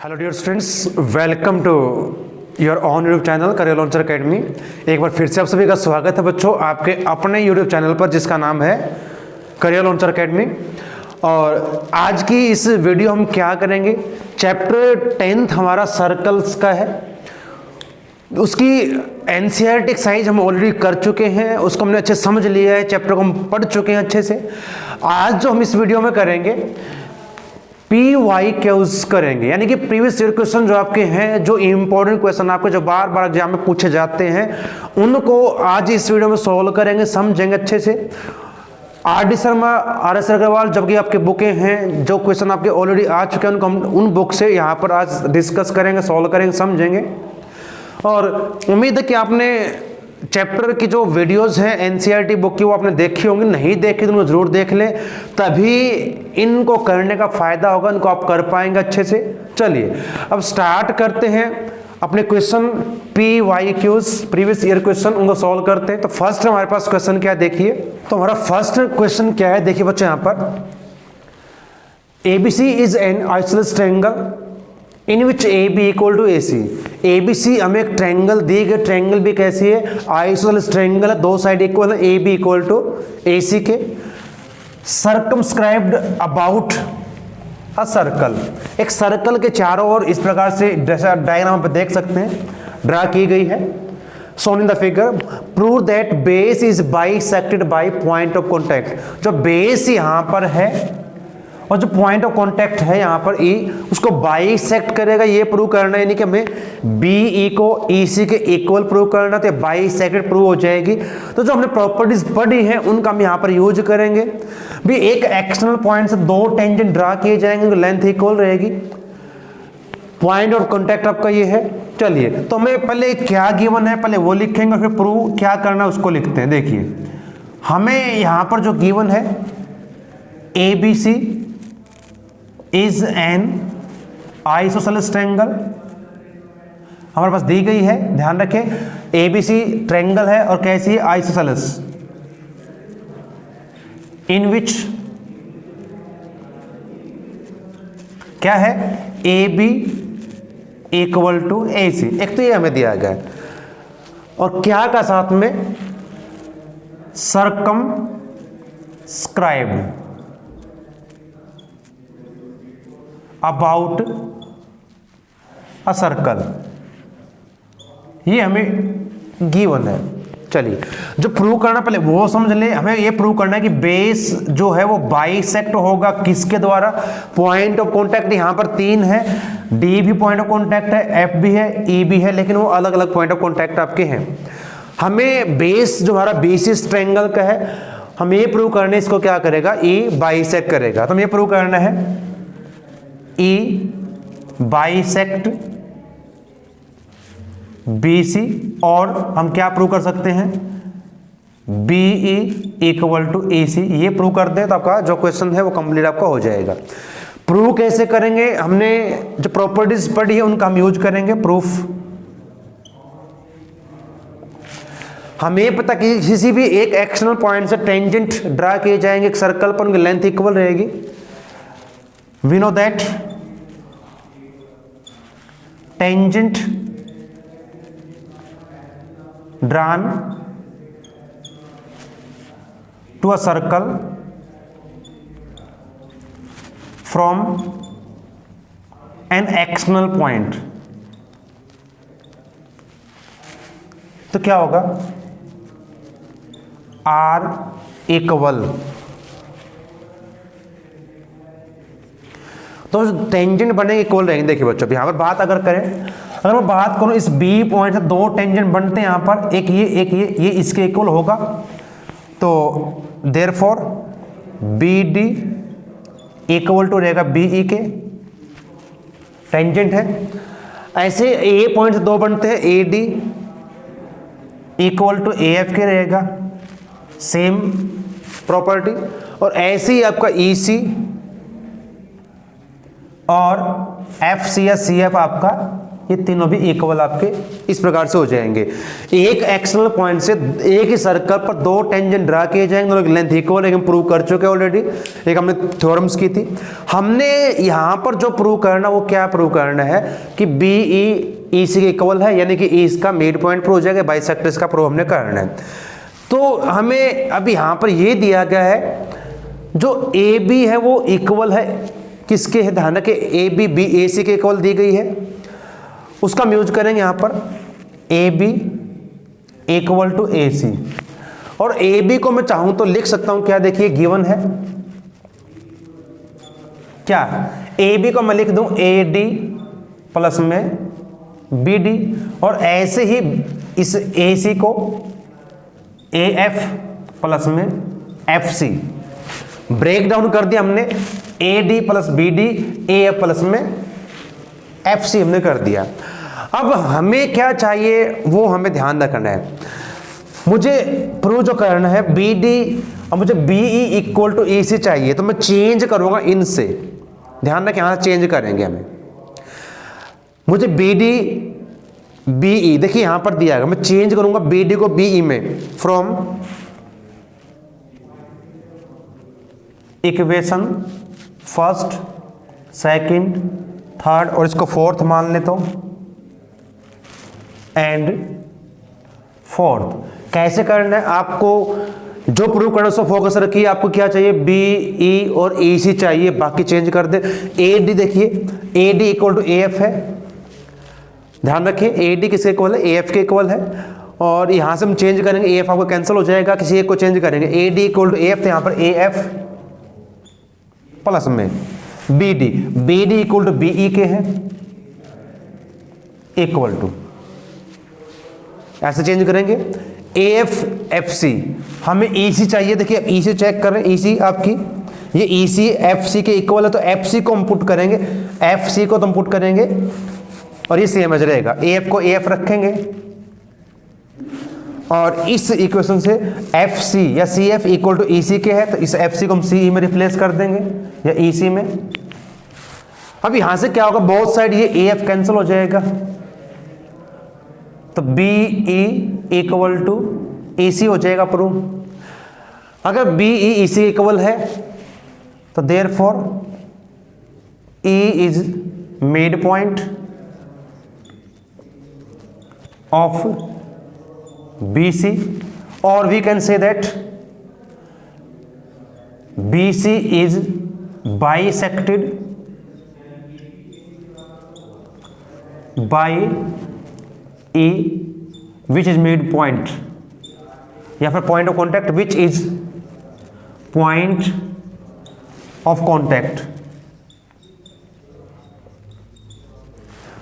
Hello dear students, welcome to your on YouTube channel Career Launcher Academy. एक बार फिर से आप सभी का स्वागत है बच्चों आपके अपने यूट्यूब चैनल पर जिसका नाम है करियर लॉन्चर अकेडमी। और आज की इस वीडियो हम क्या करेंगे, चैप्टर 10 हमारा सर्कल्स का है। उसकी एनसीईआरटी एक्सरसाइज हम ऑलरेडी कर चुके हैं, उसको हमने अच्छे समझ लिया है, चैप्टर को हम पढ़ चुके हैं अच्छे से। आज जो हम इस वीडियो में करेंगे PYQs करेंगे, यानी कि प्रीवियस ईयर क्वेश्चन जो आपके हैं, जो इंपॉर्टेंट क्वेश्चन आपके जो बार बार एग्जाम में पूछे जाते हैं, उनको आज इस वीडियो में सॉल्व करेंगे, समझेंगे अच्छे से। RD शर्मा, RS अग्रवाल जबकि आपके बुकें हैं, जो क्वेश्चन आपके ऑलरेडी आ चुके हैं उनको हम उन बुक से यहाँ पर आज डिस्कस करेंगे, सॉल्व करेंगे, समझेंगे। और उम्मीद है कि आपने चैप्टर की जो वीडियोस हैं एनसीईआरटी बुक की वो आपने देखी होंगी, नहीं देखी तो उनको जरूर देख लें, तभी इनको करने का फायदा होगा, इनको आप कर पाएंगे अच्छे से। चलिए अब स्टार्ट करते हैं अपने question PYQs, previous year question, उनको सॉल्व करते हैं। तो फर्स्ट हमारे पास क्वेश्चन क्या है देखिए। तो हमारा फर्स्ट क्वेश्चन क्या है देखिए बच्चों, यहाँ पर ABC is an isosceles triangle in which AB equal to AC। ABC हमें एक ट्रायंगल दी गई, ट्रायंगल भी कैसी है, आइसोसेलेस ट्रायंगल है, दो साइड इक्वल है, AB इक्वल टू AC के। सर्कमस्क्राइब्ड अबाउट अ सर्कल, एक सर्कल के चारों ओर इस प्रकार से डायग्राम पे देख सकते हैं, ड्रा की गई है। shown in the figure, prove that base is bisected by point of contact। जो बेस यहाँ पर है और जो पॉइंट ऑफ कांटेक्ट है यहाँ पर E, उसको बाइसेक्ट करेगा, ये प्रूव करना है, यानी कि हमें BE को EC के इक्वल प्रूव करना, तो बाइसेक्टेड प्रूव हो जाएगी। तो जो हमने प्रॉपर्टीज पढ़ी हैं उनका हम यहाँ पर यूज करेंगे। भी एक एक्सटर्नल पॉइंट से दो टेंजेंट ड्रा किए जाएंगे, तो लेंथ इक्वल रहेगी। पॉइंट ऑफ कांटेक्ट आपका ये है। चलिए तो हमें पहले क्या गिवन है पहले वो लिखेंगे, फिर प्रूव क्या करना है उसको लिखते हैं। देखिए हमें यहाँ पर जो गिवन है ABC is an isosceles triangle हमारे पास दी गई है, ध्यान रखें ABC ट्रायंगल है और कैसी है, आइसोसेलेस, इन विच क्या है, AB इक्वल टू AC। एक तो ये हमें दिया गया है और क्या का साथ में सर्कमस्क्राइब्ड अबाउट अ सर्कल, ये हमें गिवन है। चलिए जो प्रूव करना पहले वो समझ ले। हमें ये प्रूव करना है कि बेस जो है वो बाइसेक्ट होगा किसके द्वारा, पॉइंट ऑफ कांटेक्ट यहाँ पर 3 है, D भी पॉइंट ऑफ कांटेक्ट है, F भी है, E भी है, लेकिन वो अलग अलग पॉइंट ऑफ कांटेक्ट आपके हैं। हमें बेस जो हमारा बेसिस ट्रायंगल का है, हम ये प्रूव करने इसको क्या करेगा, E बाइसेक्ट करेगा। तो हमें ये प्रूव करना है E बाइसेक्ट BC, और हम क्या प्रूव कर सकते हैं, BE इक्वल टू AC। ये प्रूव कर दें तो आपका जो क्वेश्चन है वो कंप्लीट आपका हो जाएगा। प्रूव कैसे करेंगे, हमने जो प्रॉपर्टीज पढ़ी है उनका हम यूज करेंगे। प्रूफ हमें पता कि किसी भी एक एक्सटर्नल पॉइंट से टेंजेंट ड्रा किए जाएंगे एक सर्कल पर, उनकी लेंथ इक्वल रहेगी। We know that tangent drawn to a circle from an external point, तो क्या होगा, R इक्वल, तो टेंजेंट बनेंगे इक्वल रहेंगे। देखिए बच्चों यहाँ पर बात अगर करें, अगर मैं बात करूं इस B पॉइंट से दो टेंजेंट बनते हैं यहाँ पर, एक ये इसके इक्वल होगा, तो देयरफॉर BD इक्वल टू रहेगा BE के, टेंजेंट है। ऐसे A पॉइंट से दो बनते हैं, AD इक्वल टू AF के रहेगा, सेम प्रॉपर्टी। और ऐसे ही आपका EC और FC या CF आपका ये तीनों भी इक्वल आपके इस प्रकार से हो जाएंगे। एक एक्सटर्नल पॉइंट से एक ही सर्कल पर दो टेंजेंट ड्रा किए जाएंगे, दोनों की लेंथ इक्वल है, हम प्रूव कर चुके ऑलरेडी, एक हमने थ्योरम्स की थी। हमने यहाँ पर जो प्रूव करना वो क्या प्रूव करना है कि बी ई सी के इक्वल है, यानी कि ई इसका मिड पॉइंट प्रूव हो जाएगा, बाइसेक्टर्स का प्रूव हमने करना है। तो हमें अब यहाँ पर ये दिया गया है जो ए बी है वो इक्वल है किसके है, ध्यान रखें ए बी बी ए सी के इक्वल दी गई है, उसका हम यूज करेंगे यहाँ पर ए बी इक्वल टू ए सी। और ए बी को मैं चाहूं तो लिख सकता हूं क्या, देखिए गिवन है क्या, ए बी को मैं लिख दूं ए डी प्लस में बी डी, और ऐसे ही इस ए सी को ए एफ प्लस में एफ सी। ब्रेक डाउन कर दिया हमने, A D plus B D A F plus में एफ सी हमने कर दिया। अब हमें क्या चाहिए वो हमें ध्यान रखना है, मुझे प्रूव जो करना है बी डी और मुझे बी ई इक्वल टू ई सी चाहिए, तो मैं चेंज करूंगा इनसे, ध्यान रखें यहां चेंज करेंगे हमें, मुझे बी डी बी ई देखिए यहां पर दिया है, मैं चेंज करूंगा बी डी को बी ई में from equation first second third और इसको फोर्थ मान लेता हूं एंड फोर्थ। कैसे करना है आपको, जो प्रूव करना है उसको फोकस रखिए, आपको क्या चाहिए बी ई और ई सी चाहिए, बाकी चेंज कर दे। ए डी देखिए A D equal to A F है, ध्यान रखिए ए डी किसके इक्वल है, ए एफ के इक्वल है, और यहां से हम चेंज करेंगे ए एफ आपको कैंसिल हो जाएगा, किसी एक को चेंज करेंगे, A D equal to A F, तो यहां पर ए एफ प्लस में B D equal to B E के है इक्वल टू, ऐसे चेंज करेंगे ए एफ एफ सी। हमें ई सी चाहिए, देखिए ई सी चेक कर रहे हैं, ई सी आपकी ये ई सी एफ सी के इक्वल है, तो एफ सी को हम पुट करेंगे, एफ सी को तो हम पुट करेंगे और ये सेम रहेगा, ए एफ को ए एफ रखेंगे और इस इक्वेशन से एफ सी या सी एफ इक्वल टू ई सी के है, तो इस एफ सी को हम सी ई में रिप्लेस कर देंगे या ई सी में। अब यहां से क्या होगा, बोथ साइड ये ए एफ कैंसिल हो जाएगा, तो बी ई इक्वल टू ई सी हो जाएगा प्रूव। अगर बी ई ई सी इक्वल है तो therefore E is mid point of B C, और we can say that B C is bisected by E which is mid point, या फिर point of contact which is point of contact।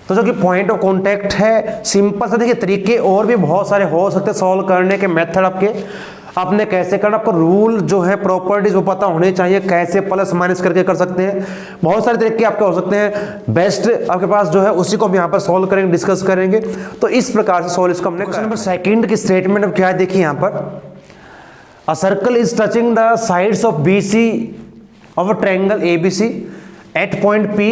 तो जो कि point of contact है, simple सा देखिए तरीके और भी बहुत सारे हो सकते हैं सॉल्व करने के, मेथड आपने कैसे करना, आपको रूल जो है प्रॉपर्टीज वो पता होने चाहिए, कैसे प्लस माइनस करके कर सकते हैं, बहुत सारे तरीके आपके हो सकते हैं, बेस्ट आपके पास जो है उसी को हम यहाँ पर सॉल्व करेंगे, डिस्कस करेंगे। तो इस प्रकार से सॉल्व इसको हमने। क्वेश्चन नंबर सेकंड की स्टेटमेंट अब क्या है देखिए यहाँ पर, a circle is touching the sides of B C of a triangle A B C at point P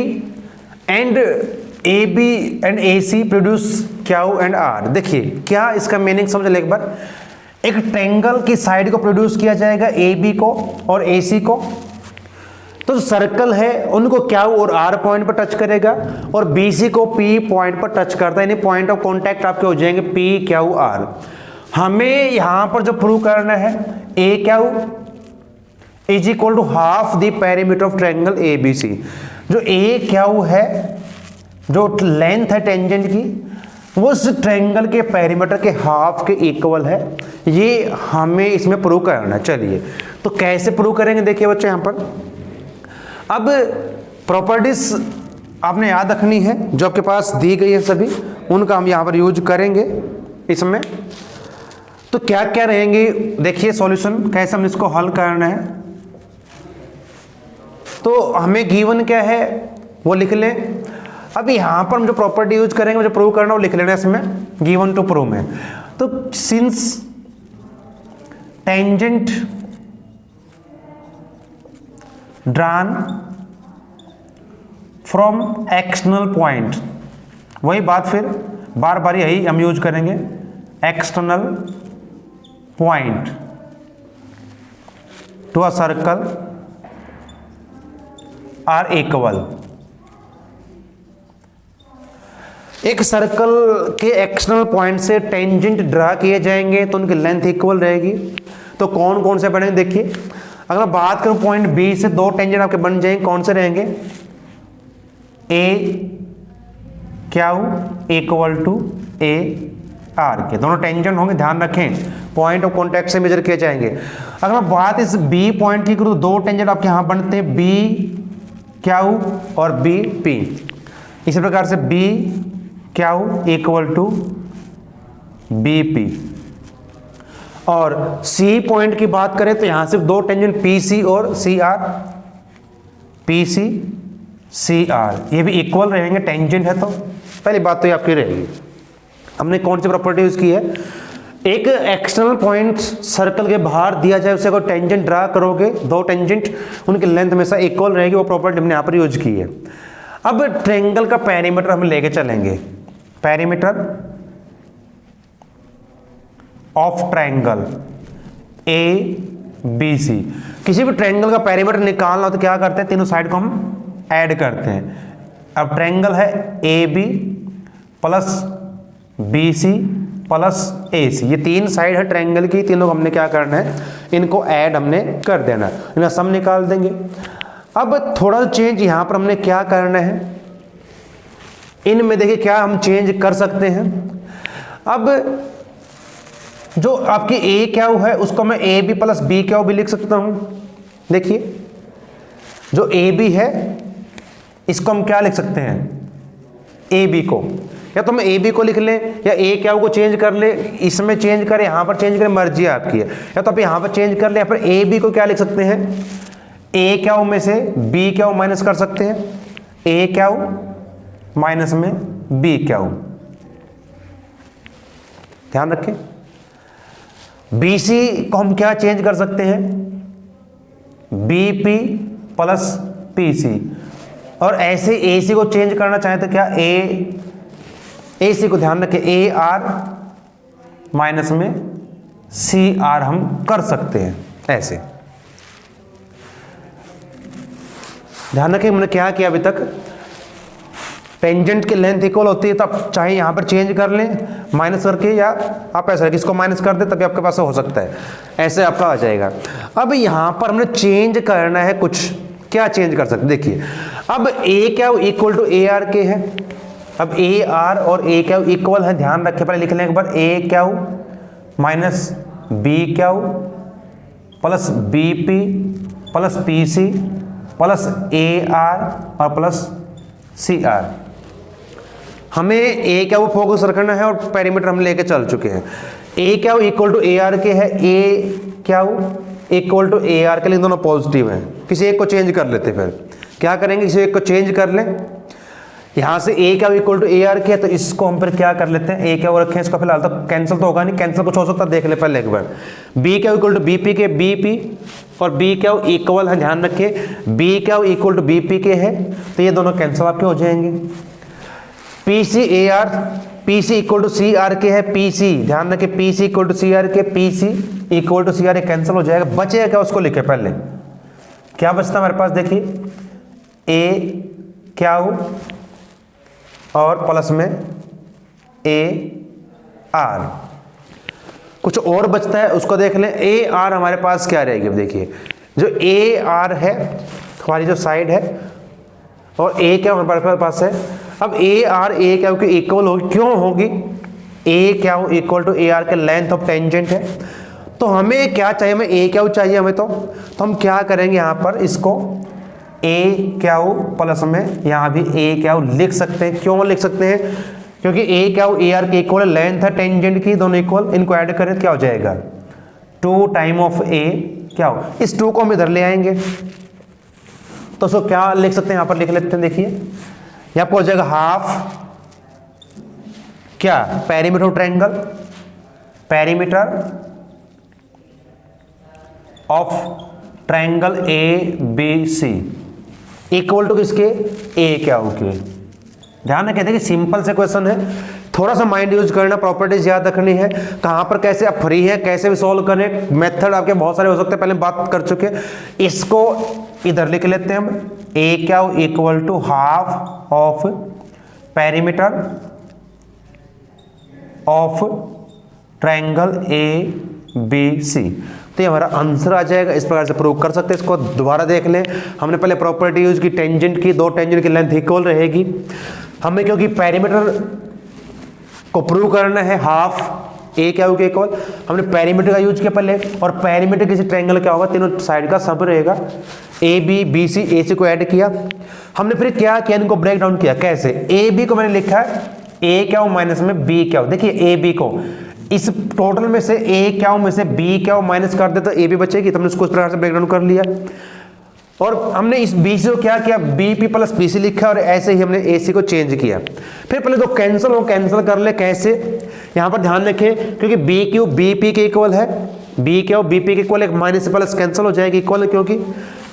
and A B and A C produce Q and R. देखिए क्या इसका मीनिंग समझ ले एक बार, एक ट्रायंगल की साइड को produce किया जाएगा ए बी को और ए सी को, तो जो सर्कल है उनको क्या और आर पॉइंट पर टच करेगा और बी सी को पी पॉइंट पर टच करता है, यानी पॉइंट ऑफ कॉन्टैक्ट आपके हो जाएंगे पी क्यू आर। हमें यहां पर जो प्रूव करना है A Q is equal to half the perimeter of triangle A B C. जो ए क्यू है, जो लेंथ है टेंजेंट की, वो उस ट्रायंगल के पेरीमीटर के हाफ के इक्वल है, ये हमें इसमें प्रूव करना है। चलिए तो कैसे प्रूव करेंगे देखिए बच्चे यहां पर, अब प्रॉपर्टीज आपने याद रखनी है जो आपके पास दी गई है सभी, उनका हम यहां पर यूज करेंगे इसमें। तो क्या क्या रहेंगे देखिए सॉल्यूशन, कैसे हम इसको हल करना है। तो हमें गिवन क्या है वो लिख लें। अब यहां पर हम जो प्रॉपर्टी यूज करेंगे, जो प्रूव करना वो लिख लेना इसमें गिवन टू प्रूव में। तो since tangent drawn from external point वही बात फिर बार बार यही हम यूज करेंगे, external point to a circle are equal. एक सर्कल के एक्सटर्नल पॉइंट से टेंजेंट ड्रा किए जाएंगे तो उनकी लेंथ इक्वल रहेगी। तो कौन कौन से बनेंगे देखिए, अगर मैं बात करूं पॉइंट बी से दो टेंजेंट आपके बन जाएंगे, कौन से रहेंगे, A Q equal to A R के, दोनों टेंजेंट होंगे, ध्यान रखें पॉइंट ऑफ कॉन्टैक्ट से मेजर किए जाएंगे। अगर मैं बात इस बी पॉइंट की करूं तो दो टेंजेंट आपके यहां बनते हैं, बी क्यू और बी पी। इसी प्रकार से B Q equal to B P. और सी पॉइंट की बात करें तो यहां सिर्फ दो टेंजेंट पी सी और C R, P C C R, ये भी इक्वल रहेंगे, टेंजेंट है तो पहली बात तो ये आपकी रहेगी। हमने कौन सी प्रॉपर्टी यूज की है, एक एक्सटर्नल पॉइंट सर्कल के बाहर दिया जाए, उसे अगर टेंजेंट ड्रा करोगे, दो टेंजेंट उनकी लेंथ हमेशा इक्वल रहेगी, वो प्रॉपर्टी हमने यहां पर यूज की है। अब ट्रायंगल का पेरीमीटर हम लेके चलेंगे, perimeter of triangle A B C. किसी भी ट्रायंगल का पेरीमीटर निकालना हो तो क्या करते हैं, तीनों साइड को हम ऐड करते हैं। अब ट्रायंगल है A B plus B C plus A C, ये तीन साइड है ट्रायंगल की, तीनों को हमने क्या करना है, इनको ऐड हमने कर देना है, इनका सम निकाल देंगे। अब थोड़ा चेंज यहां पर हमने क्या करना है, इनमें देखिए क्या हम चेंज कर सकते हैं। अब जो आपकी ए क्यू है उसको मैं A B plus B Q भी लिख सकता हूं। देखिए जो ए बी है इसको हम क्या लिख सकते हैं, ए बी को, या तो हम ए बी को लिख लें या ए क्यू को चेंज कर ले, इसमें चेंज करें, यहां पर चेंज करें, मर्जी आपकी है। या तो आप यहां पर चेंज कर ले, यहाँ पर ए बी को क्या लिख सकते हैं, ए क्यू में से बी क्यू माइनस कर सकते हैं, ए क्यू माइनस में बी क्यू, ध्यान रखें। बी सी को हम क्या चेंज कर सकते हैं, B P plus P C, और ऐसे ए सी को चेंज करना चाहें तो क्या, ए सी को ध्यान रखें, ए आर माइनस में सी आर हम कर सकते हैं, ऐसे ध्यान रखें। हमने क्या किया अभी तक, टेंजेंट की लेंथ इक्वल होती है तो आप चाहे यहां पर चेंज कर लें माइनस करके, या आप ऐसा इसको माइनस कर दे तभी आपके पास हो सकता है, ऐसे आपका आ जाएगा। अब यहां पर हमने चेंज करना है कुछ, क्या चेंज कर सकते, देखिए अब A Q equal to A R के है, अब ए आर और ए क्यू इक्वल है, ध्यान रखें, पहले लिख लें एक बार, A Q minus B Q plus B P plus P C plus A R और प्लस सी आर। हमें ए क्या वो फोकस रखना है और पेरीमीटर हम लेके चल चुके हैं। ए क्या वो इक्वल टू ए आर के है, ए क्या वो इक्वल टू ए आर के लिए, दोनों पॉजिटिव हैं, किसी एक को चेंज कर लेते, फिर क्या करेंगे, किसी एक को चेंज कर लें, यहां से ए क्या इक्वल टू ए आर के है तो इसको हम फिर क्या कर लेते हैं, ए क्या वो रखें, इसको फिलहाल तो कैंसिल तो होगा नहीं, कैंसिल कुछ हो सकता है, देख ले पहले एक बार। बी क्या इक्वल टू बी पी के, बी पी और बी क्या इक्वल है, ध्यान रखिए, बी क्या इक्वल टू बी पी के है तो ये दोनों कैंसिल आपके हो जाएंगे। P C A R, P C equal to C R के है, पी सी ध्यान रखिए, P C equal to C R के, P C equal to C R, cancel हो जाएगा, बचेगा क्या उसको लिखे पहले, क्या बचता हमारे पास, देखिए ए क्या और प्लस में ए आर, कुछ और बचता है उसको देख लें। ए आर हमारे पास क्या रहेगी, अब देखिए जो ए आर है हमारी जो साइड है और ए क्या हमारे पास है, अब ए आर ए क्या की इक्वल होगी, क्यों होगी, ए क्या इक्वल टू ए आर के लेंथ ऑफ टेंजेंट है, तो हमें क्या चाहिए, हमें ए क्या चाहिए हमें, तो हम क्या करेंगे यहाँ पर इसको ए क्या प्लस में यहाँ भी ए क्या लिख सकते हैं, क्यों लिख सकते हैं, क्योंकि ए क्या ए आर के इक्वल लेंथ है टेंजेंट की, दोनों इक्वल, इनको ऐड करें तो क्या हो जाएगा, 2 टाइम ऑफ ए क्या इस 2 को हम इधर ले आएंगे तो उसको क्या लिख सकते हैं, यहां पर लिख लेते हैं, देखिए यहां पर हो जाएगा हाफ क्या, perimeter of triangle, perimeter of triangle A B C equal to किसके, ए क्या के, ध्यान रखें, देखिए सिंपल से क्वेश्चन है, थोड़ा सा माइंड यूज करना, प्रॉपर्टीज याद रखनी है, कहाँ पर कैसे आप फ्री है, कैसे भी सॉल्व करें, मेथड आपके बहुत सारे हो सकते हैं, पहले बात कर चुके हैं। इसको इधर लिख लेते हैं हम, ए क्या equal to half of perimeter of triangle A B C, तो ये हमारा आंसर आ जाएगा। इस प्रकार से प्रूव कर सकते हैं। इसको दोबारा देख लें, हमने पहले प्रॉपर्टी यूज की टेंजेंट की, दो टेंजेंट की लेंथ इक्वल रहेगी। हमें क्योंकि पेरीमीटर को प्रूव करना है हाफ ए क्या होगा इक्वल, हमने पेरीमीटर का यूज किया पहले, और पेरीमीटर किसी ट्रायंगल क्या होगा, तीनों साइड का सब रहेगा, A B B C, A C को ऐड किया। हमने फिर क्या किया, इनको ब्रेक डाउन किया। कैसे, ए बी को मैंने लिखा है ए क्या हो माइनस में बी क्या हो। देखिए ए बी को इस टोटल में से ए क्या हो में से बी क्या हो माइनस कर दे तो ए बी बचेगी, तो हमने उसको इस प्रकार से ब्रेक डाउन कर लिया। और हमने इस बी सी को क्या किया, B P plus B C लिखा, और ऐसे ही हमने ए सी को चेंज किया। फिर पहले तो कैंसिल हो, कैंसिल कर ले। कैसे, यहाँ पर ध्यान रखें, क्योंकि बी क्यू बी पी के इक्वल है, बी क्या हो बी पी के इक्वल, एक माइनस प्लस कैंसिल हो जाएगी, इक्वल है क्योंकि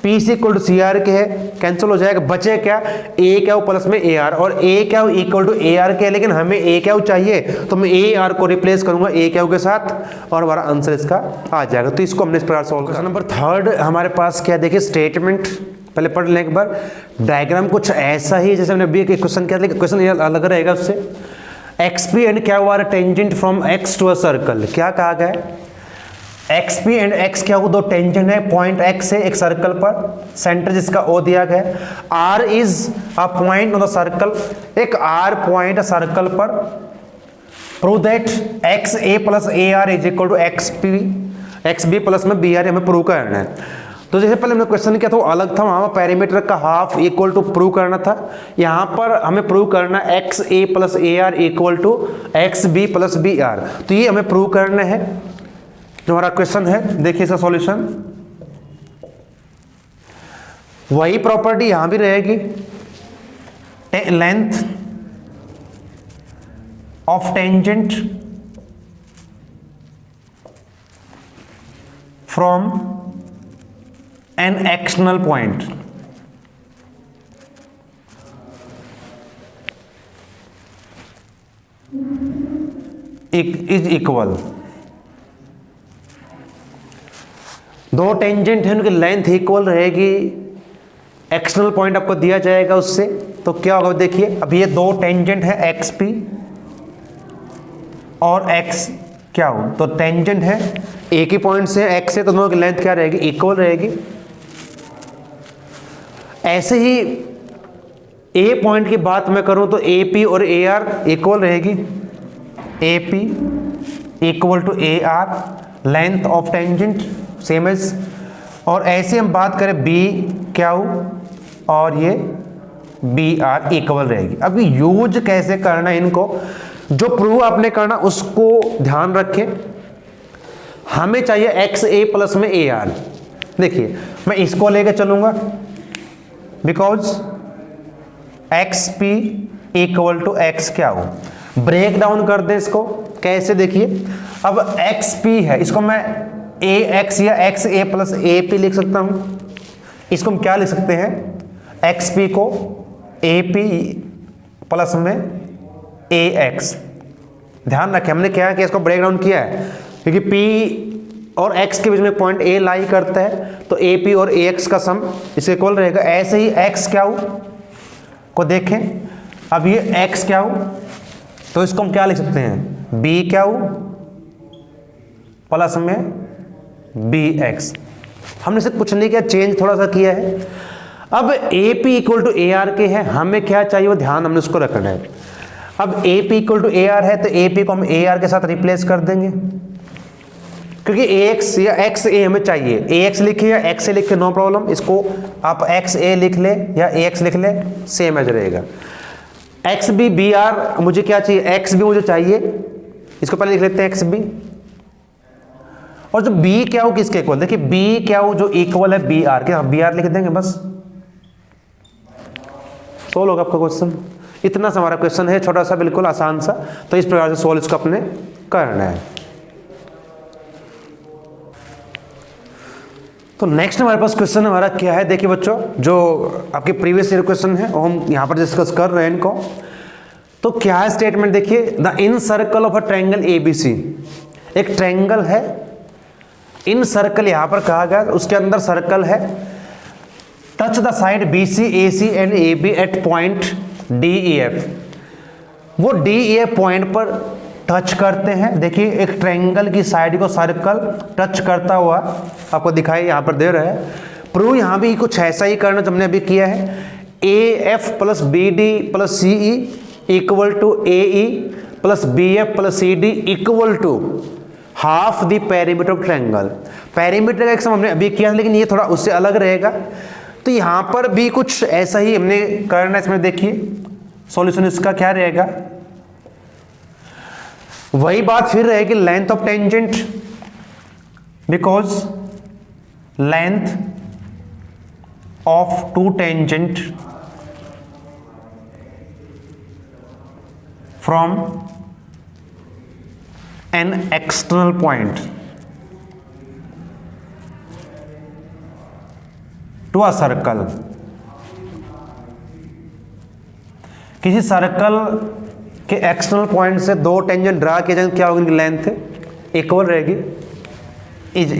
P C equal to C R के है, कैंसिल हो जाएगा। बचे क्या, ए क्या हो प्लस में ए आर, और ए क्या हो इक्वल टू ए आर के है, लेकिन हमें ए क्या हो चाहिए, तो मैं ए आर को रिप्लेस करूंगा ए क्या हो के साथ, और हमारा आंसर इसका आ जाएगा। तो इसको हमने इस प्रकार सॉल्व किया। नंबर थर्ड हमारे पास क्या, देखिए स्टेटमेंट पहले पढ़ लें एक बार। डायग्राम कुछ ऐसा ही जैसे हमने अभी एक क्वेश्चन किया, लेकिन क्वेश्चन ये अलग रहेगा उससे। एक्स पी एंड क्या हुआ, tangent from X to a circle. क्या कहा गया है, एक्स पी एंड एक्स क्या हो, दो टेंजेंट है, पॉइंट एक्स है एक सर्कल पर, सेंटर जिसका ओ दिया गया है। R is a point on the circle, एक आर पॉइंट सर्कल पर। Prove that X A plus A R is equal to X B plus में बी आर हमें प्रूव करना है। तो जैसे पहले हमने क्वेश्चन किया था वो अलग था, वहां पेरीमीटर का हाफ इक्वल टू प्रूव करना था। यहाँ पर हमें प्रूव करना है X A plus A R equal to X B plus B R, तो ये हमें प्रूव करना है जो हमारा क्वेश्चन है। देखिए इसका सॉल्यूशन, वही प्रॉपर्टी यहां भी रहेगी, length of tangent from an external point is equal. दो टेंजेंट है, उनकी लेंथ इक्वल रहेगी, एक्सटर्नल पॉइंट आपको दिया जाएगा उससे, तो क्या होगा देखिए। अब ये दो टेंजेंट है एक्स पी और एक्स क्या हो, तो टेंजेंट है एक ही पॉइंट से एक्स से, तो दोनों की लेंथ क्या रहेगी, इक्वल रहेगी। ऐसे ही ए पॉइंट की बात मैं करूं तो ए पी और ए आर इक्वल रहेगी, A P equal to A R, length of tangent same as. और ऐसे हम बात करें बी क्या हो और ये बी आर इक्वल रहेगी। अभी यूज कैसे करना है इनको, जो प्रूव आपने करना उसको ध्यान रखें। हमें चाहिए एक्स ए प्लस में ए आर। देखिए मैं इसको लेकर चलूंगा, because X P equal to X क्या हो, ब्रेक डाउन कर दे इसको। कैसे, देखिए अब एक्स पी है, इसको मैं ए एक्स या x A plus A P लिख सकता हूं। इसको हम क्या लिख सकते हैं, एक्स पी को ए पी प्लस में ए एक्स। ध्यान रखें हमने क्या किया, इसको ब्रेक डाउन किया है, क्योंकि पी और एक्स के बीच में पॉइंट ए लाई करता है, तो ए पी और ए एक्स का सम इसके इक्वल रहेगा। ऐसे ही एक्स क्या हो को देखें, अब ये एक्स क्या हो, तो इसको हम क्या लिख सकते हैं, बी क्या हो प्लस में बी एक्स। हमने सिर्फ कुछ नहीं किया, चेंज थोड़ा सा किया है। अब A P equal to A R के है, हमें क्या चाहिए वो ध्यान हमने उसको रखना है। अब A P equal to A R है, तो ए पी को हम ए आर के साथ रिप्लेस कर देंगे, क्योंकि ए एक्स या एक्स ए हमें चाहिए। ए एक्स लिखे या एक्स ए लिखे नो प्रॉब्लम, इसको आप एक्स ए लिख ले या ए एक्स लिख ले, सेम एज रहेगा। एक्स बी बी आर मुझे क्या चाहिए, एक्स बी मुझे चाहिए, इसको पहले लिख लेते हैं एक्स बी। और जो बी क्या हो किसके इक्वल, देखिए बी क्या हो जो इक्वल है बी आर के, बी आर लिख देंगे, बस सोल्व होगा आपका क्वेश्चन। इतना सा हमारा क्वेश्चन है, छोटा सा बिल्कुल आसान सा। तो इस प्रकार से सोल्व इसको अपने करना है। तो नेक्स्ट हमारे पास क्वेश्चन हमारा क्या है, देखिए बच्चों, जो आपके प्रीवियस ईयर क्वेश्चन है वो हम यहाँ पर डिस्कस कर रहे हैं इनको। तो क्या है स्टेटमेंट देखिए, the in circle of a triangle ABC, एक ट्रायंगल है, इन सर्कल यहां पर कहा गया, उसके अंदर सर्कल है, touch the side BC AC and AB at point DEF, वो DEF पॉइंट पर टच करते हैं। देखिए एक ट्रायंगल की साइड को सर्कल टच करता हुआ आपको दिखाई यहां पर दे रहा है। प्रूव यहां भी कुछ ऐसा ही करना जो हमने अभी किया है, AF plus BD plus CE equal to AE plus BF plus CD equal to half the perimeter of triangle. Perimeter का एक्सम हमने अभी किया, लेकिन ये थोड़ा उससे अलग रहेगा। तो यहां पर भी कुछ ऐसा ही हमने करना है। इसमें देखिए सॉल्यूशन इसका क्या रहेगा, वही बात फिर रहेगी, length of tangent, because length of two tangent from an external point to a circle, किसी सर्कल के एक्सटर्नल पॉइंट से दो टेंजेंट ड्रा किए जाएंगे, क्या होगी इनकी लेंथ इक्वल रहेगी, इज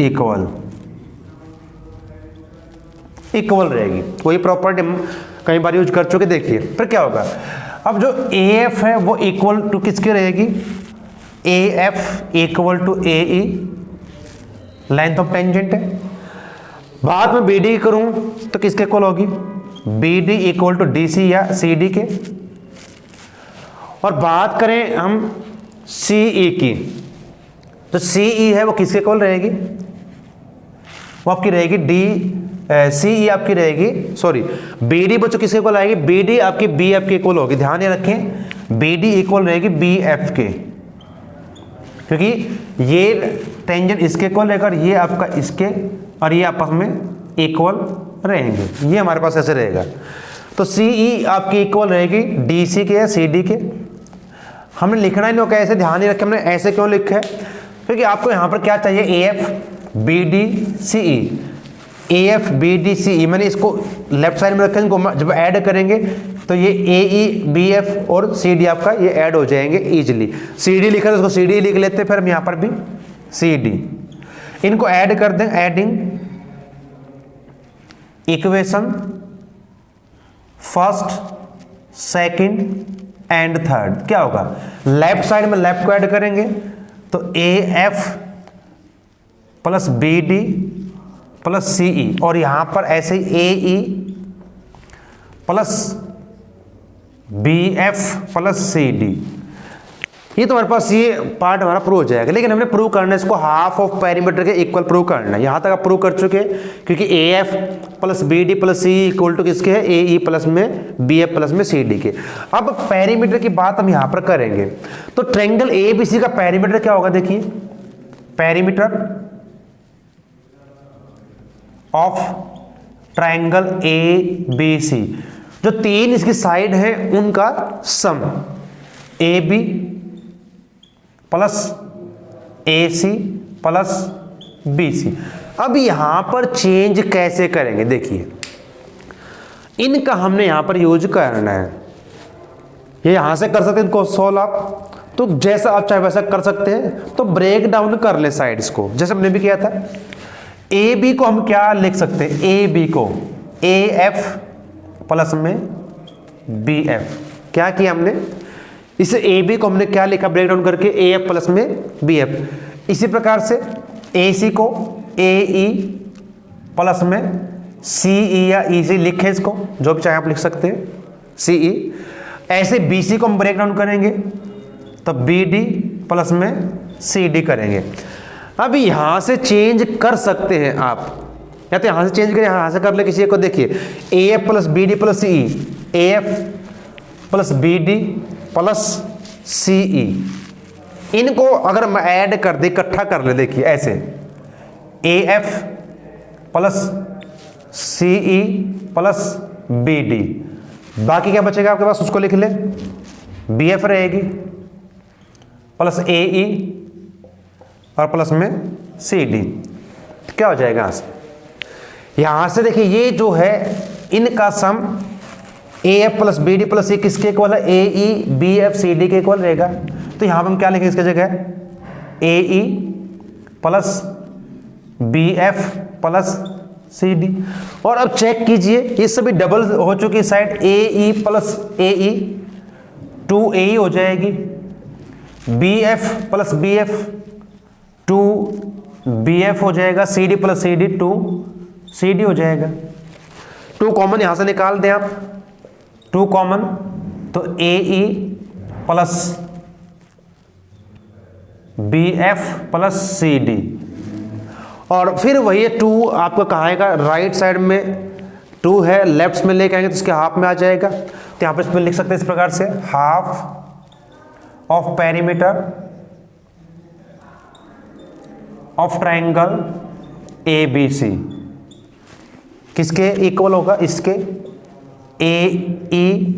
इक्वल रहेगी। वही प्रॉपर्टी हम कई बार यूज कर चुके। देखिए फिर क्या होगा, अब जो AF है वो इक्वल टू किसकी रहेगी, AF equal to AE, length of tangent है। बाद में BD करूं तो किसके इक्वल होगी, BD इक्वल टू DC या CD के। और बात करें हम CE की, तो CE है वो किसके इक्वल रहेगी, वो आपकी रहेगी CE आपकी रहेगी, सॉरी BD बच्चों किसके इक्वल आएगी, BD आपकी BF के इक्वल होगी। ध्यान ये रखें BD इक्वल रहेगी BF के, क्योंकि ये टेंजेंट इसके इक्वल रहेगा और ये आपका इसके, और ये आपस में इक्वल रहेंगे। ये हमारे पास ऐसे रहेगा। तो CE आपकी इक्वल रहेगी DC के या CD के। हमने लिखना ही नहीं होगा ऐसे, ध्यान ही रखें हमने ऐसे क्यों लिखा है, क्योंकि आपको यहाँ पर क्या चाहिए, AF BD CE, AF BD CE, मैंने इसको लेफ्ट साइड में रखा है, इनको जब ऐड करेंगे तो ये AE BF और CD आपका ये ऐड हो जाएंगे इजीली। CD लिखा तो उसको CD लिख लेते हैं, फिर हम यहाँ पर भी CD, इनको ऐड कर दें, adding equation first second and third, क्या होगा, लेफ्ट साइड में लेफ्ट को ऐड करेंगे तो AF plus BD plus CE, और यहां पर ऐसे ही AE plus BF plus CD। ये तो हमारे पास ये पार्ट हमारा प्रूव हो जाएगा। लेकिन हमने प्रूव करना है इसको हाफ ऑफ पेरीमीटर के इक्वल प्रूव करना है। यहां तक आप प्रूव कर चुके हैं, क्योंकि AF plus BD plus CE equal to किसके है, AE प्लस में BF प्लस में CD के। अब पेरीमीटर की बात हम यहां पर करेंगे। तो ट्रायंगल ABC का पेरीमीटर क्या होगा, देखिए पेरीमीटर ऑफ ट्रायंगल ABC, जो तीन इसकी साइड है उनका सम, AB plus AC plus BC। अब यहां पर चेंज कैसे करेंगे, देखिए इनका हमने यहां पर यूज करना है। ये यहां से कर सकते हैं इनको सोल्व आप, तो जैसा आप चाहे वैसा कर सकते हैं। तो ब्रेक डाउन कर ले साइड्स को, जैसे हमने भी किया था। AB को हम क्या लिख सकते हैं, AB को AF प्लस में BF, क्या किया हमने, इसे AB को हमने क्या लिखा ब्रेक डाउन करके, AF प्लस में BF। इसी प्रकार से AC को AE प्लस में CE या EC लिखे, इसको जो भी चाहे आप लिख सकते हैं CE। ऐसे BC को हम ब्रेक डाउन करेंगे तो BD प्लस में CD करेंगे। अब यहां से चेंज कर सकते हैं आप, या तो यहां से चेंज करें, यहां से कर ले किसी एक को। देखिए AF plus BD plus CE, AF plus BD plus CE, इनको अगर हम ऐड कर दे, इकट्ठा कर ले, देखिए ऐसे AF plus CE plus BD, बाकी क्या बचेगा आपके पास, उसको लिख ले, BF रहेगी प्लस AE और प्लस में CD। क्या हो जाएगा यहां से देखिए, ये जो है इनका sum A F plus B D plus C किसके इक्वल है, A E B F C D के इक्वल रहेगा। तो यहां पर हम क्या लिखेंगे इसकी जगह, A E plus B F plus C D. और अब चेक कीजिए ये सभी डबल हो चुकी साइड, ए ई प्लस ए ई 2 ए ई हो जाएगी, B F plus B F 2 B F हो जाएगा, C D plus C D 2 C D हो जाएगा। 2 कॉमन यहां से निकाल दें आप, 2 कॉमन, तो A E plus B F plus C D. और फिर वही 2 आपका कहाँ आएगा, राइट साइड में 2 है, लेफ्ट में लेके आएंगे तो इसके हाफ में आ जाएगा। तो यहाँ पे इसमें लिख सकते हैं इस प्रकार से, half of perimeter of triangle A B C किसके इक्वल होगा, इसके A E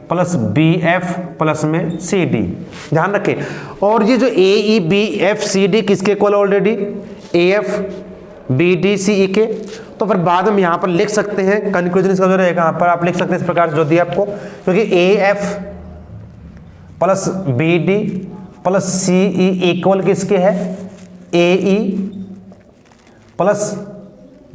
plus B F plus में सी डी, ध्यान रखें। और ये जो A E B F C D किसके equal already, A F B D C E के। तो फिर बाद में यहाँ पर लिख सकते हैं कंक्लूजन इसका जो रहेगा, यहाँ पर आप लिख सकते हैं इस प्रकार से जो दिया आपको, क्योंकि A F plus B D plus C E equal किसके है, A E plus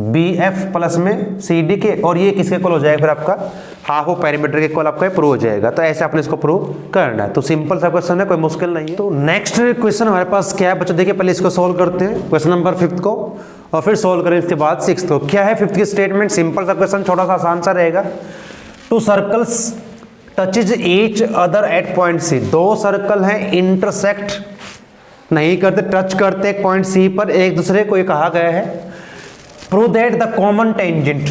B F plus में सी डी के। और ये किसके इक्वल हो जाएगा फिर आपका, हाफ ऑफ पेरीमीटर के इक्वल आपका प्रूव हो जाएगा। तो ऐसे आपने इसको प्रूव करना है। तो सिंपल सा क्वेश्चन है, कोई मुश्किल नहीं है। तो नेक्स्ट क्वेश्चन हमारे पास क्या है बच्चों, देखिए पहले इसको सोल्व करते हैं, क्वेश्चन नंबर 5 को, और फिर सोल्व करें इसके बाद 6th को। क्या है 5th की स्टेटमेंट, सिंपल सा क्वेश्चन, छोटा सा आसान सा रहेगा। 2 circles touches each other at point C, 2 circle हैं इंटरसेक्ट नहीं करते, टच करते एक पॉइंट सी पर एक दूसरे को, ये कहा गया है। Prove that the common tangent,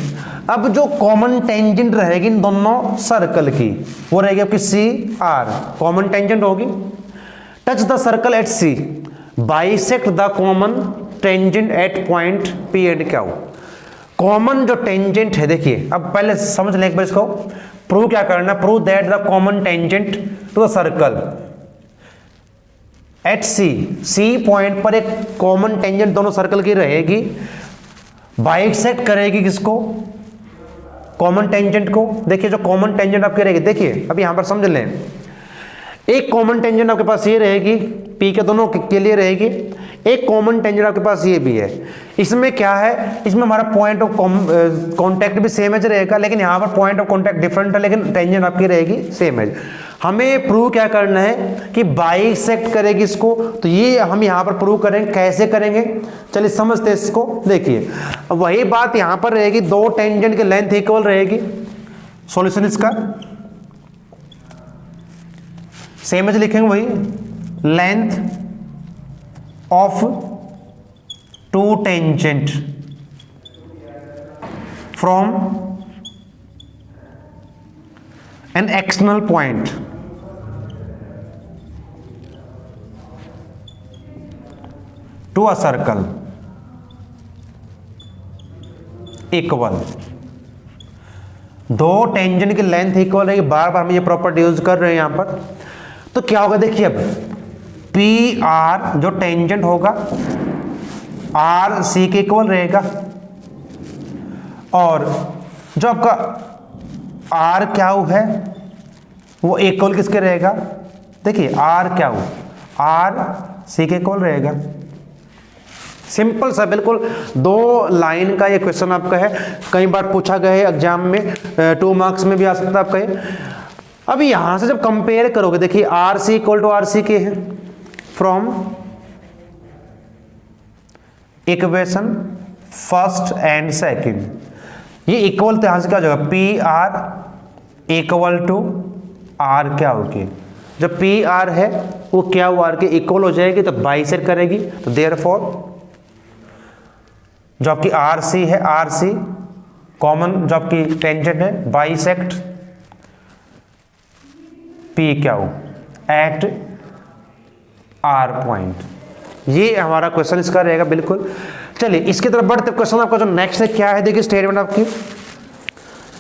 अब जो कॉमन टेंजेंट रहेगी इन दोनों सर्कल की वो रहेगी आपकी सी आर, कॉमन टेंजेंट होगी। Touch the circle at C, bisect the common tangent at point P and Q. Common जो टेंजेंट है, देखिए अब पहले समझ लें एक बार इसको, प्रूव क्या करना, prove that the common tangent to the circle at C, C point पर एक कॉमन टेंजेंट दोनों सर्कल की रहेगी, बाइसेक्ट करेगी किसको, कॉमन टेंजेंट को। देखिए जो कॉमन टेंजेंट आपकी रहेगी, देखिए अब यहां पर समझ लें, एक कॉमन टेंजेंट आपके पास ये रहेगी, पी के दोनों के लिए रहेगी, एक कॉमन टेंजेंट आपके पास ये भी है। इसमें क्या है, इसमें हमारा पॉइंट ऑफ कॉन्टैक्ट भी सेम एज रहेगा, लेकिन यहाँ पर पॉइंट ऑफ कॉन्टैक्ट डिफरेंट है, लेकिन टेंजेंट आपकी रहेगी सेम एज। हमें प्रूव क्या करना है कि बाइसेक्ट करेगी इसको, तो ये हम यहाँ पर प्रूव करेंगे। कैसे करेंगे, चलिए समझते हैं इसको। देखिए वही बात यहाँ पर रहेगी, 2 टेंजेंट की लेंथ इक्वल रहेगी। सॉल्यूशन इसका सेम एज लिखेंगे, वही length of 2 tangent from an external point to a circle equal. 2 tangent की लेंथ इक्वल रहेगी, बार बार हम ये प्रॉपर्टी यूज कर रहे हैं यहां पर। तो क्या होगा, देखिए अब पी आर जो टेंजेंट होगा आर सी के इक्वल रहेगा, और जो आपका आर क्या है वो इक्वल किसके रहेगा, देखिए आर क्या हो, आर सी के इक्वल रहेगा। सिंपल सा बिल्कुल 2 लाइन का ये क्वेश्चन आपका है, कई बार पूछा गया है एग्जाम में, 2 मार्क्स में भी आ सकता है आपका ये। अब यहां से जब कंपेयर करोगे, देखिए R C equal to R C के है from equation first and second, ये इक्वल तो यहां से क्या हो जाएगा, P R equal to R क्या होगी, जब पी आर है वो क्या वो आर के इक्वल हो जाएगी, तो बाइसेक्ट करेगी। तो देयरफॉर जो आपकी आर सी है, आर सी कॉमन जो आपकी टेंजेंट है, बाइसेक्ट पी क्या हो एट आर पॉइंट। ये हमारा क्वेश्चन इसका रहेगा बिल्कुल। चलिए इसकी तरफ बढ़ते, क्वेश्चन आपका जो नेक्स्ट है क्या है, देखिए स्टेटमेंट आपकी।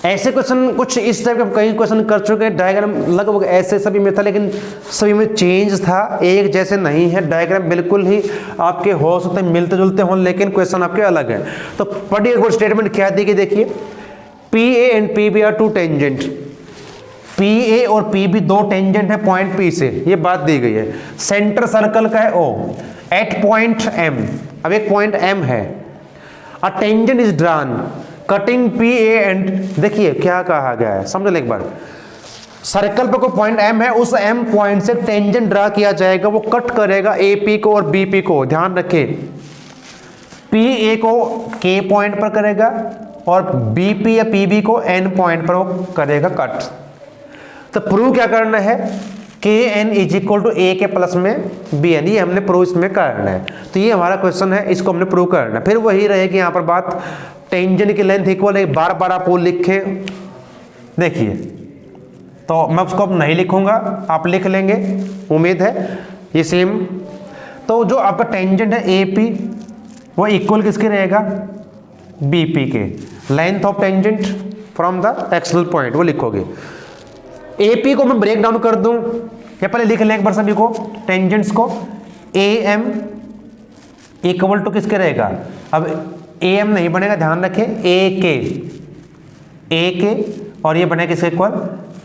ऐसे क्वेश्चन कुछ इस टाइप के कई क्वेश्चन कर चुके हैं, डायग्राम लगभग ऐसे सभी में था, लेकिन सभी में चेंज था, एक जैसे नहीं है। डायग्राम बिल्कुल ही आपके हो सकते हैं मिलते जुलते हों, लेकिन क्वेश्चन आपके अलग है। तो पढ़िए स्टेटमेंट क्या दी गई, देखिए P A and P B are two tangent, P A और पी बी दो टेंजेंट है पॉइंट पी से, ये बात दी गई है। सेंटर सर्कल का है ओ एट पॉइंट एम, अब एक पॉइंट एम है, a tangent is drawn cutting P A and, देखिए क्या कहा गया है, समझ लो एक बार। सर्कल पे कोई पॉइंट एम है, उस एम पॉइंट से टेंजेंट ड्रा किया जाएगा, वो कट करेगा ए पी को और बी पी को। ध्यान रखें, पी ए को के पॉइंट पर करेगा और बी पी या पी बी को एन पॉइंट पर वो करेगा कट। तो प्रूव क्या करना है, के N is equal to A K plus में बी एन, ये हमने प्रूव इसमें करना है। तो ये हमारा क्वेश्चन है, इसको हमने प्रूव करना है। फिर वही रहेगी यहाँ पर बात, टेंजेंट की लेंथ इक्वल है, बार बार आप वो लिखे, देखिए तो मैं उसको अब नहीं लिखूंगा, आप लिख लेंगे, उम्मीद है ये सेम। तो जो आपका टेंजेंट है ए पी वो इक्वल किसके रहेगा, बी पी के, length of tangent from the external point वो लिखोगे। ए पी को मैं ब्रेक डाउन कर दूं, या पहले लिख लें एक बार सभी को, टेंजेंट्स को, ए एम इक्वल टू किसके रहेगा, अब ए एम नहीं बनेगा, ध्यान रखें, ए के और ये बनेगा किसके इक्वल,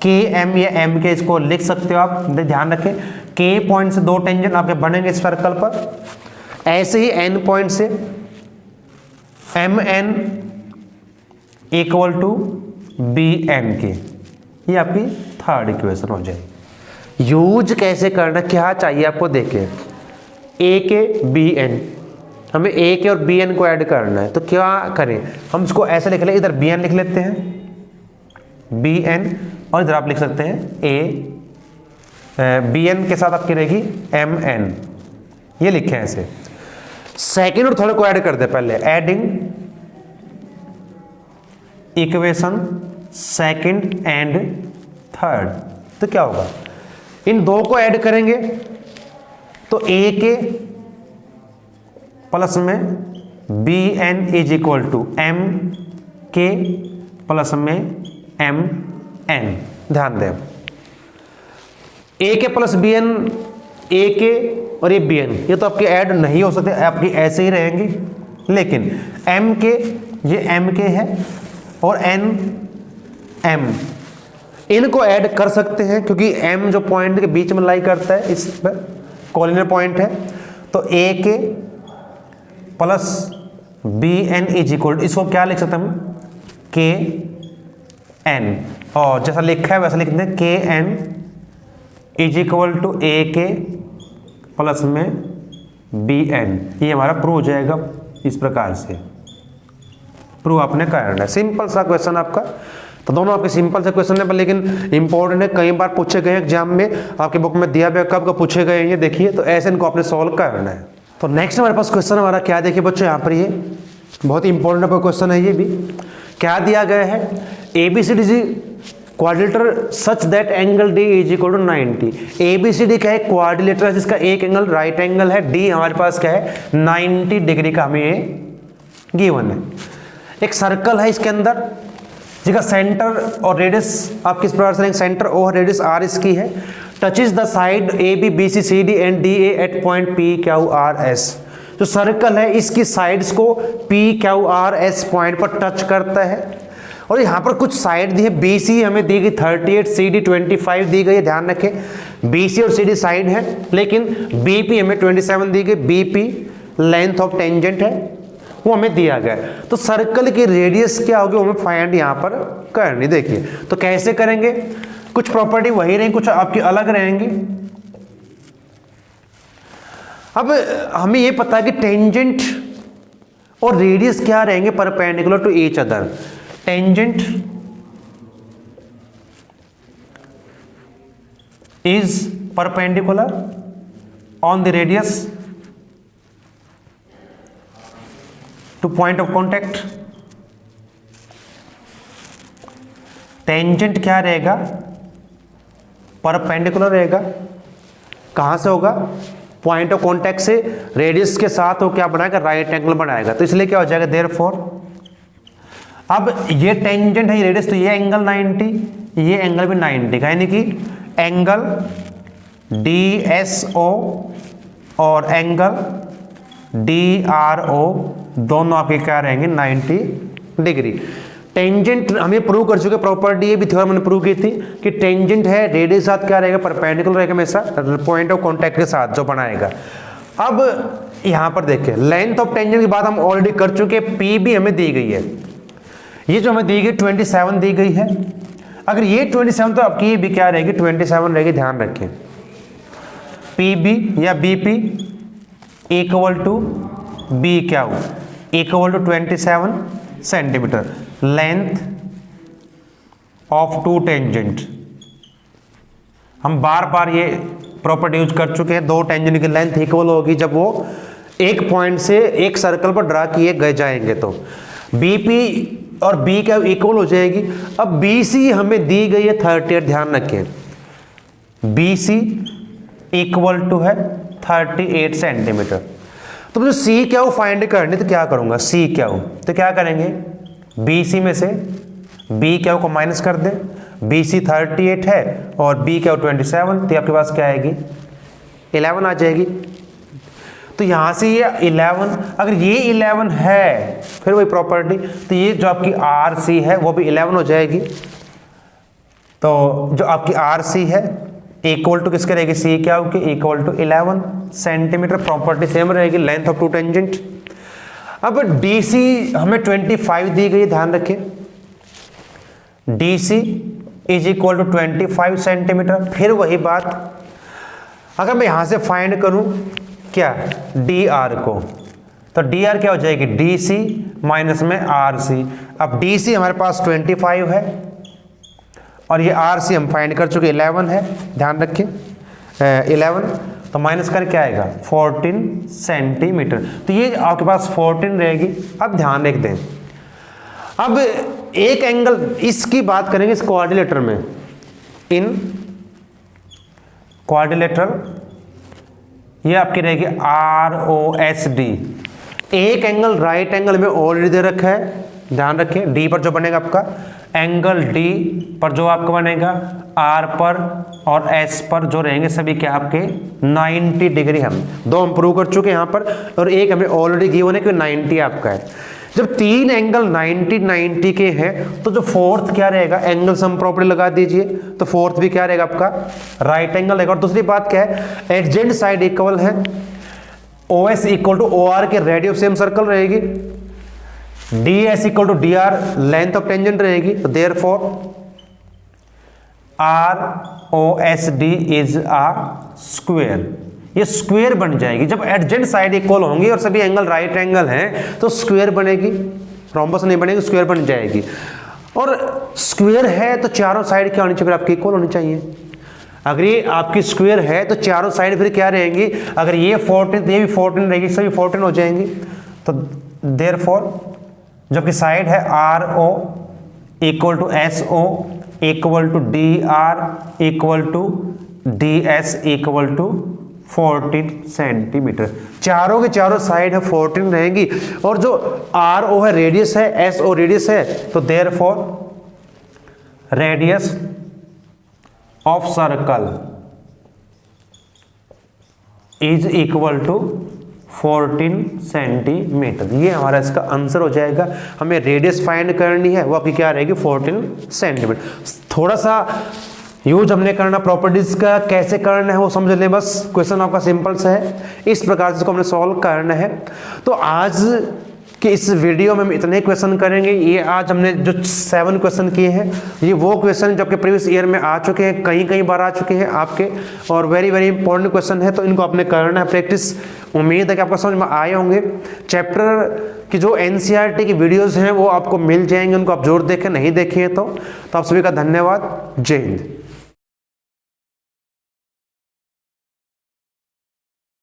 के एम या एम के, इसको लिख सकते हो आप, ध्यान रखें। के पॉइंट से दो टेंजेंट आपके बनेंगे इस सर्कल पर, ऐसे ही एन पॉइंट से M N equal to B N के, ये आपकी थर्ड इक्वेशन हो जाएगी। यूज कैसे करना, क्या चाहिए आपको, देखें ए के बी एन, हमें ए के और बी एन को ऐड करना है, तो क्या करें, हम इसको ऐसे लिख लें, इधर बी एन लिख लेते हैं, बी एन, और इधर आप लिख सकते हैं ए, बी एन के साथ आपकी रहेगी एम एन, ये लिखे हैं ऐसे। सेकेंड और थर्ड को ऐड कर दे, पहले adding equation second and third, तो क्या होगा, इन दो को ऐड करेंगे तो ए के प्लस में B N is equal to M K plus में एम एन। ध्यान दें, ए के प्लस बी एन, ए के और ये बी एन, ये तो आपके ऐड नहीं हो सकते, आपकी ऐसे ही रहेंगी, लेकिन एम के, ये एम के है और एन एम, इनको ऐड कर सकते हैं क्योंकि एम जो पॉइंट के बीच में लाई करता है, इस पर कॉर्डिनेट पॉइंट है, तो A K plus B N is equal, इसको क्या लिख सकते हैं हम, के एन, और जैसा लिखा है वैसा लिख दें, के N is equal to A K plus में बी एन, ये हमारा प्रूव हो जाएगा। इस प्रकार से प्रूव आपने करना है, सिंपल सा क्वेश्चन आपका। तो दोनों आपके सिंपल से क्वेश्चन है, पर लेकिन इंपॉर्टेंट है, कई बार पूछे गए एग्जाम में, आपके बुक में दिया गया कब कब पूछे गए हैं ये देखिए, तो ऐसे इनको आपने सॉल्व करना है। तो नेक्स्ट हमारे पास क्वेश्चन हमारा क्या, देखिए बच्चों यहाँ पर ये बहुत इंपॉर्टेंट क्वेश्चन है, ये भी क्या दिया गया है, ABCD quadrilateral such that angle D is equal to 90। ABCD क्या है, क्वाड्रिलेटरल जिसका एक एंगल राइट एंगल है, D हमारे पास क्या है 90 डिग्री का हमें ये गिवन है। एक सर्कल है इसके अंदर जिसका सेंटर और रेडियस आप किस प्रकार से, सेंटर और रेडियस R इसकी है, touches the side AB BC CD and DA at point PQRS। जो सर्कल है इसकी साइड्स को PQRS पॉइंट पर टच करता है, और यहाँ पर कुछ साइड दी है, BC हमें दी गई 38, CD 25 दी गई है, ध्यान रखें BC और CD साइड है, लेकिन BP हमें 27 दी गई, BP लेंथ ऑफ टेंजेंट है, वो हमें दिया गया है। तो सर्कल की रेडियस क्या होगी वो हमें फाइंड यहाँ पर करनी। देखिए तो कैसे करेंगे, कुछ प्रॉपर्टी वही रहेंगी, कुछ आपकी अलग रहेंगी। अब हमें ये पता है कि टेंजेंट और रेडियस क्या रहेंगे, perpendicular to each other. Tangent is perpendicular on the radius to point of contact. Tangent क्या रहेगा, परपेंडिकुलर रहेगा, कहां से होगा, पॉइंट ऑफ कॉन्टैक्ट से, रेडियस के साथ वो क्या बनाएगा, राइट एंगल बनाएगा, तो इसलिए क्या हो जाएगा, देयरफॉर अब ये टेंजेंट है, ये रेडियस, तो ये एंगल 90, ये एंगल भी 90 का, यानी कि एंगल DSO और एंगल DRO दोनों आपके क्या रहेंगे 90 डिग्री। टेंजेंट हम ये प्रूव कर चुके, प्रॉपर्टी ये भी थ्योरम मैंने प्रूव की थी कि टेंजेंट है रेडियस के साथ क्या रहेगा, परपेंडिकुलर रहेगा हमेशा पॉइंट ऑफ कांटेक्ट के साथ जो बनाएगा। अब यहां पर देखिए लेंथ ऑफ टेंजेंट की बात हम ऑलरेडी कर चुके, पी भी हमें दी गई है, ये जो हमें दी गई 27 दी गई है। अगर ये 27 तो आपकी ये भी क्या रहेगी 27 रहेगी, ध्यान रखें। पी बी या B P equal to B क्या हो equal to 27 centimetre length of two tangent. हम बार बार ये प्रॉपर्टी यूज कर चुके हैं, दो टेंजेंट की लेंथ इक्वल होगी जब वो एक पॉइंट से एक सर्कल पर ड्रा किए गए जाएंगे, तो बीपी और बी क्या इक्वल हो जाएगी। अब बीसी हमें दी गई है 38, ध्यान रखें बीसी इक्वल टू है 38 सेंटीमीटर। तो मुझे सी क्या हो फाइंड करनी, तो क्या करूंगा सी क्या हो, तो क्या करेंगे बीसी में से बी क्या हो को माइनस कर दे, बीसी 38 है और बी क्या हो 27, तो आपके पास क्या आएगी 11 आ जाएगी। तो यहां से ये 11, अगर ये 11 है फिर वही प्रॉपर्टी, तो ये जो आपकी आर सी है वो भी 11 हो जाएगी। तो जो आपकी आर सी है इक्वल टू किसके रहेगी, सी क्या होगी equal to 11 centimetre, property same रहेगी लेंथ ऑफ टू टेंजेंट। अब डी सी हमें 25 दी गई, ध्यान रखें D C is equal to 25 centimetre. फिर वही बात, अगर मैं यहां से फाइंड करूं क्या डी आर को, तो डी आर क्या हो जाएगी डी सी माइनस में आर सी। अब डी सी हमारे पास 25 है और ये आर सी हम फाइंड कर चुके 11 है, ध्यान रखें 11, तो माइनस कर क्या आएगा 14 सेंटीमीटर। तो ये आपके पास 14 रहेगी। अब ध्यान रख दें, अब एक एंगल इसकी बात करेंगे इस क्वाड्रिलेटरल में, इन क्वाड्रिलेटरल ये आपकी रहेगी आर ओ एस डी। एक एंगल राइट एंगल में ऑलरेडी दे रखा है, ध्यान रखें डी पर जो बनेगा आपका एंगल डी पर जो आपका बनेगा आर पर और एस पर जो रहेंगे सभी क्या आपके 90 डिग्री। हम दो हम प्रूव कर चुके हैं यहाँ पर, और एक हमें ऑलरेडी गिवन है कि 90 आपका है। जब तीन एंगल 90 के हैं तो जो फोर्थ क्या रहेगा एंगल सम प्रॉपर्टी लगा दीजिए, तो फोर्थ भी क्या रहेगा आपका राइट एंगल रहेगा। और दूसरी बात क्या है एडजेंट साइड इक्वल है, O S equal to O R के रेडियस सेम सर्कल रहेगी, D S equal to D R length of tangent रहेगी। तो therefore R O S D is a square, ये स्क्वायर बन जाएगी। जब एडजेंट साइड इक्वल होंगी और सभी एंगल राइट एंगल हैं तो स्क्वायर बनेगी, रोम्बस नहीं बनेगी, स्क्वायर बन जाएगी। और स्क्वायर है तो चारों साइड क्या होनी चाहिए आपकी इक्वल होनी चाहिए। अगर ये आपकी स्क्वायर है तो चारों साइड फिर क्या रहेंगी, अगर ये 14 तो ये भी 14 रहेगी, सभी 14 हो जाएंगी। तो देयरफॉर जबकि साइड है R O equal to S O equal to D R equal to D S equal to 14 centimetre, चारों के चारों साइड है 14 रहेंगी। और जो आर ओ है रेडियस है, एस ओ रेडियस है, तो therefore radius of circle is equal to 14 centimetre. ये हमारा इसका आंसर हो जाएगा। हमें रेडियस फाइंड करनी है, वो आपकी क्या रहेगी 14 सेंटीमीटर। थोड़ा सा यूज हमने करना प्रॉपर्टीज का, कैसे करना है वो समझ लें बस। क्वेश्चन आपका सिंपल सा है, इस प्रकार से इसको हमने सॉल्व करना है। तो आज के इस वीडियो में हम इतने क्वेश्चन करेंगे। ये आज हमने जो 7 क्वेश्चन किए हैं, ये वो क्वेश्चन जो आपके प्रीवियस ईयर में आ चुके हैं, कई बार आ चुके हैं आपके, और वेरी वेरी इंपॉर्टेंट क्वेश्चन है। तो इनको आपने करना है प्रैक्टिस। उम्मीद है कि आपको समझ में आए होंगे। चैप्टर की जो एनसीईआरटी की वीडियोज़ हैं वो आपको मिल जाएंगे, उनको आप जरूर देखें, नहीं देखे हैं तो आप सभी का धन्यवाद। जय हिंद।